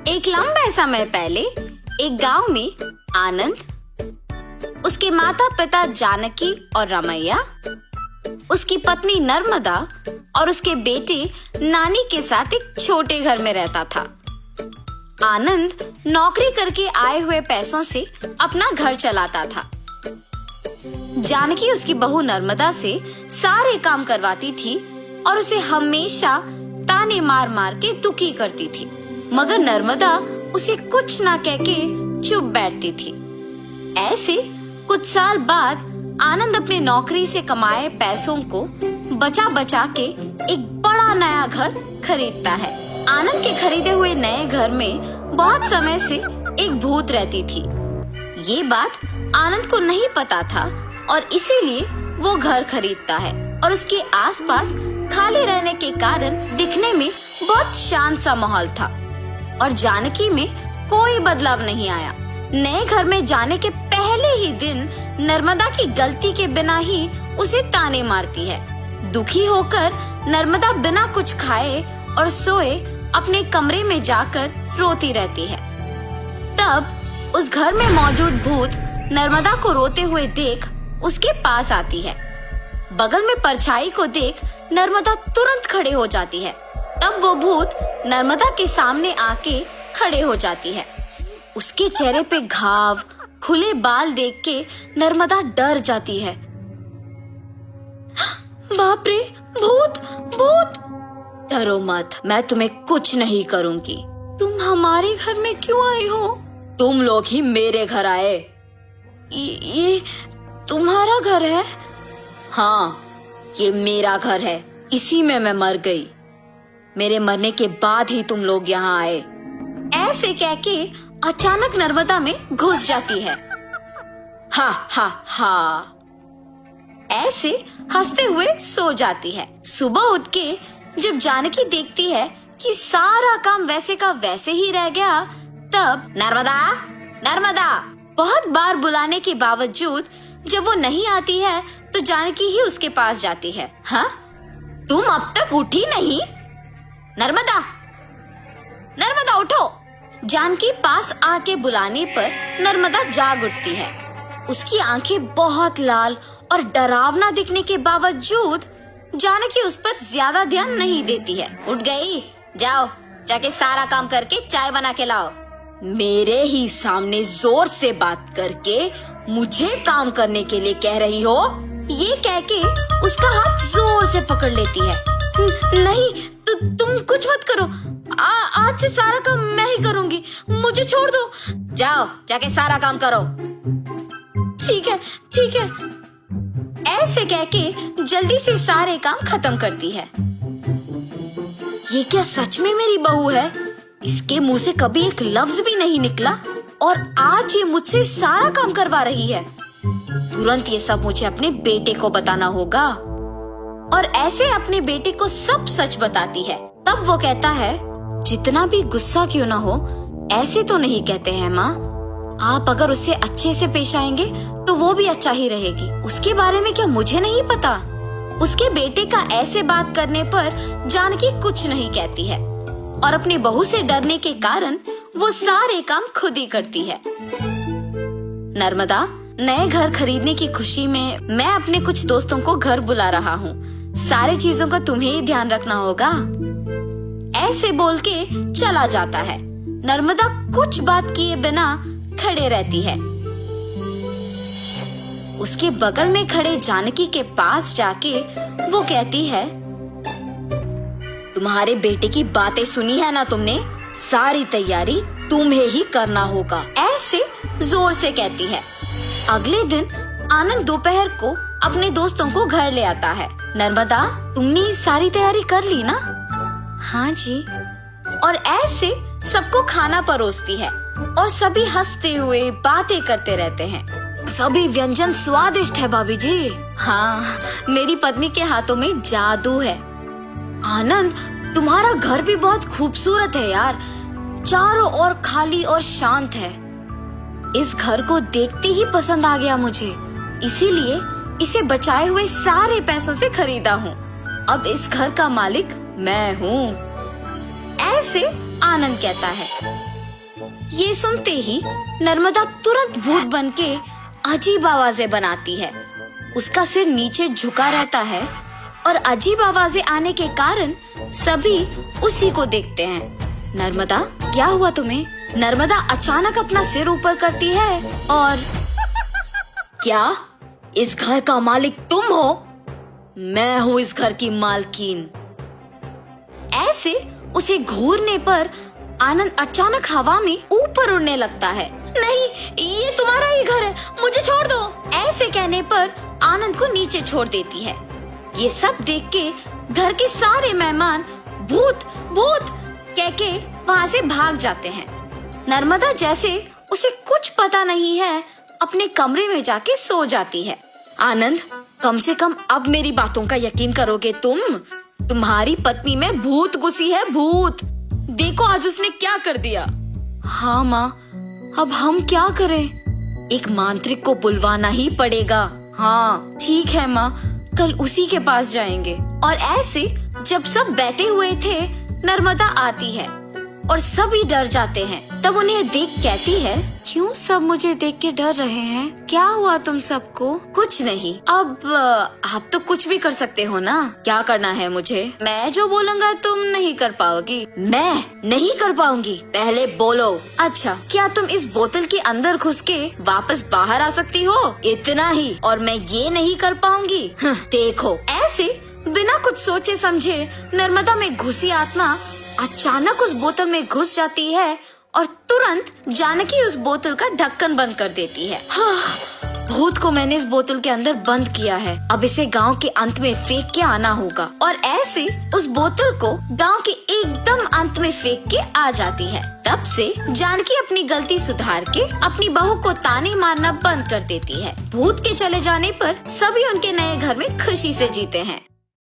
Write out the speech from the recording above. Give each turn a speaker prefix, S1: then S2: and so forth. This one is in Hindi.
S1: एक लंबे समय पहले एक गांव में आनंद, उसके माता पिता जानकी और रमैया, उसकी पत्नी नर्मदा और उसके बेटे नानी के साथ एक छोटे घर में रहता था। आनंद नौकरी करके आए हुए पैसों से अपना घर चलाता था। जानकी उसकी बहू नर्मदा से सारे काम करवाती थी और उसे हमेशा ताने मार मार के दुखी करती थी, मगर नर्मदा उसे कुछ ना कह के चुप बैठती थी। ऐसे कुछ साल बाद आनंद अपने नौकरी से कमाए पैसों को बचा बचा के एक बड़ा नया घर खरीदता है। आनंद के खरीदे हुए नए घर में बहुत समय से एक भूत रहती थी। ये बात आनंद को नहीं पता था और इसीलिए वो घर खरीदता है और उसके आसपास खाली रहने के कारण दिखने में बहुत शांत सा माहौल था और जानकी में कोई बदलाव नहीं आया। नए घर में जाने के पहले ही दिन नर्मदा की गलती के बिना ही उसे ताने मारती है। दुखी होकर नर्मदा बिना कुछ खाए और सोए अपने कमरे में जाकर रोती रहती है। तब उस घर में मौजूद भूत नर्मदा को रोते हुए देख उसके पास आती है। बगल में परछाई को देख नर्मदा तुरंत खड़े हो जाती है। तब वो भूत नर्मदा के सामने आके खड़े हो जाती है। उसके चेहरे पे घाव, खुले बाल देख के नर्मदा डर जाती है। बाप रे, भूत भूत! डरो मत, मैं तुम्हें कुछ नहीं करूंगी। तुम हमारे घर में क्यों आई हो? तुम लोग ही मेरे घर आए। ये तुम्हारा घर है? हाँ, ये मेरा घर है। इसी में मैं मर गई। मेरे मरने के बाद ही तुम लोग यहाँ आए। ऐसे कह के अचानक नर्मदा में घुस जाती है। हा हा हा! ऐसे हंसते हुए सो जाती है। सुबह उठ के जब जानकी देखती है कि सारा काम वैसे का वैसे ही रह गया, तब नर्मदा नर्मदा बहुत बार बुलाने के बावजूद जब वो नहीं आती है तो जानकी ही उसके पास जाती है। हाँ, तुम अब तक उठी नहीं? नर्मदा नर्मदा उठो! जानकी पास आके बुलाने पर नर्मदा जाग उठती है। उसकी आंखें बहुत लाल और डरावना दिखने के बावजूद जानकी उस पर ज्यादा ध्यान नहीं देती है। उठ गई? जाओ, जाके सारा काम करके चाय बना के लाओ। मेरे ही सामने जोर से बात करके मुझे काम करने के लिए कह रही हो? ये कह के उसका हाथ जोर से पकड़ लेती है। नहीं, तुम कुछ मत करो। आज से सारा काम मैं ही करूंगी, मुझे छोड़ दो। जाओ, जाके सारा काम करो। ठीक है, ठीक है। ऐसे कह के जल्दी से सारे काम खत्म करती है। ये क्या सच में मेरी बहू है? इसके मुंह से कभी एक लफ्ज भी नहीं निकला और आज ये मुझसे सारा काम करवा रही है। तुरंत ये सब मुझे अपने बेटे को बताना होगा। और ऐसे अपने बेटे को सब सच बताती है। तब वो कहता है, जितना भी गुस्सा क्यों ना हो, ऐसे तो नहीं कहते हैं माँ। आप अगर उससे अच्छे से पेश आएंगे तो वो भी अच्छा ही रहेगी। उसके बारे में क्या मुझे नहीं पता? उसके बेटे का ऐसे बात करने पर जानकी कुछ नहीं कहती है और अपनी बहू से डरने के कारण वो सारे काम खुद ही करती है। नर्मदा, नए घर खरीदने की खुशी में मैं अपने कुछ दोस्तों को घर बुला रहा हूँ। सारी चीजों का तुम्हें ही ध्यान रखना होगा। ऐसे बोल के चला जाता है। नर्मदा कुछ बात किए बिना खड़े रहती है। उसके बगल में खड़े जानकी के पास जाके वो कहती है, तुम्हारे बेटे की बातें सुनी है ना तुमने? सारी तैयारी तुम्हें ही करना होगा। ऐसे जोर से कहती है। अगले दिन आनंद दोपहर को अपने दोस्तों को घर ले आता है। नर्मदा, तुमने सारी तैयारी कर ली ना? हाँ जी। और ऐसे सबको खाना परोसती है और सभी हंसते हुए बातें करते रहते हैं। सभी व्यंजन स्वादिष्ट है भाभी जी। हाँ, मेरी पत्नी के हाथों में जादू है। आनंद, तुम्हारा घर भी बहुत खूबसूरत है यार। चारों ओर खाली और शांत है। इस घर को देखते ही पसंद आ गया मुझे, इसीलिए इसे बचाए हुए सारे पैसों से खरीदा हूँ। अब इस घर का मालिक मैं हूँ। ऐसे आनंद कहता है। ये सुनते ही नर्मदा तुरंत भूत बनके अजीब आवाजें बनाती है। उसका सिर नीचे झुका रहता है और अजीब आवाजें आने के कारण सभी उसी को देखते हैं। नर्मदा, क्या हुआ तुम्हें? नर्मदा अचानक अपना सिर ऊपर करती है और क्या इस घर का मालिक तुम हो? मैं हूँ इस घर की मालकिन। ऐसे उसे घूरने पर आनंद अचानक हवा में ऊपर उड़ने लगता है। नहीं, ये तुम्हारा ही घर है, मुझे छोड़ दो। ऐसे कहने पर आनंद को नीचे छोड़ देती है। ये सब देख के घर के सारे मेहमान भूत भूत कह के वहाँ से भाग जाते हैं। नर्मदा जैसे उसे कुछ पता नहीं है अपने कमरे में जाके सो जाती है। आनंद, कम से कम अब मेरी बातों का यकीन करोगे तुम? तुम्हारी पत्नी में भूत घुसी है, भूत। देखो आज उसने क्या कर दिया। हाँ माँ, अब हम क्या करें? एक मांत्रिक को बुलवाना ही पड़ेगा। हाँ ठीक है माँ, कल उसी के पास जाएंगे। और ऐसे जब सब बैठे हुए थे, नर्मदा आती है और सभी डर जाते हैं। तब उन्हें देख कहती है, क्यों सब मुझे देख के डर रहे हैं? क्या हुआ तुम सबको? कुछ नहीं। अब आप तो कुछ भी कर सकते हो ना। क्या करना है मुझे? मैं जो बोलूँगा तुम नहीं कर पाओगी। मैं नहीं कर पाऊंगी? पहले बोलो। अच्छा, क्या तुम इस बोतल के अंदर घुस के वापस बाहर आ सकती हो? इतना ही, और मैं ये नहीं कर पाऊंगी? देखो। ऐसे बिना कुछ सोचे समझे नर्मदा में घुसी आत्मा अचानक उस बोतल में घुस जाती है और तुरंत जानकी उस बोतल का ढक्कन बंद कर देती है। भूत को मैंने इस बोतल के अंदर बंद किया है, अब इसे गांव के अंत में फेंक के आना होगा। और ऐसे उस बोतल को गांव के एकदम अंत में फेंक के आ जाती है। तब से जानकी अपनी गलती सुधार के अपनी बहू को ताने मारना बंद कर देती है। भूत के चले जाने पर सभी उनके नए घर में खुशी से जीते हैं।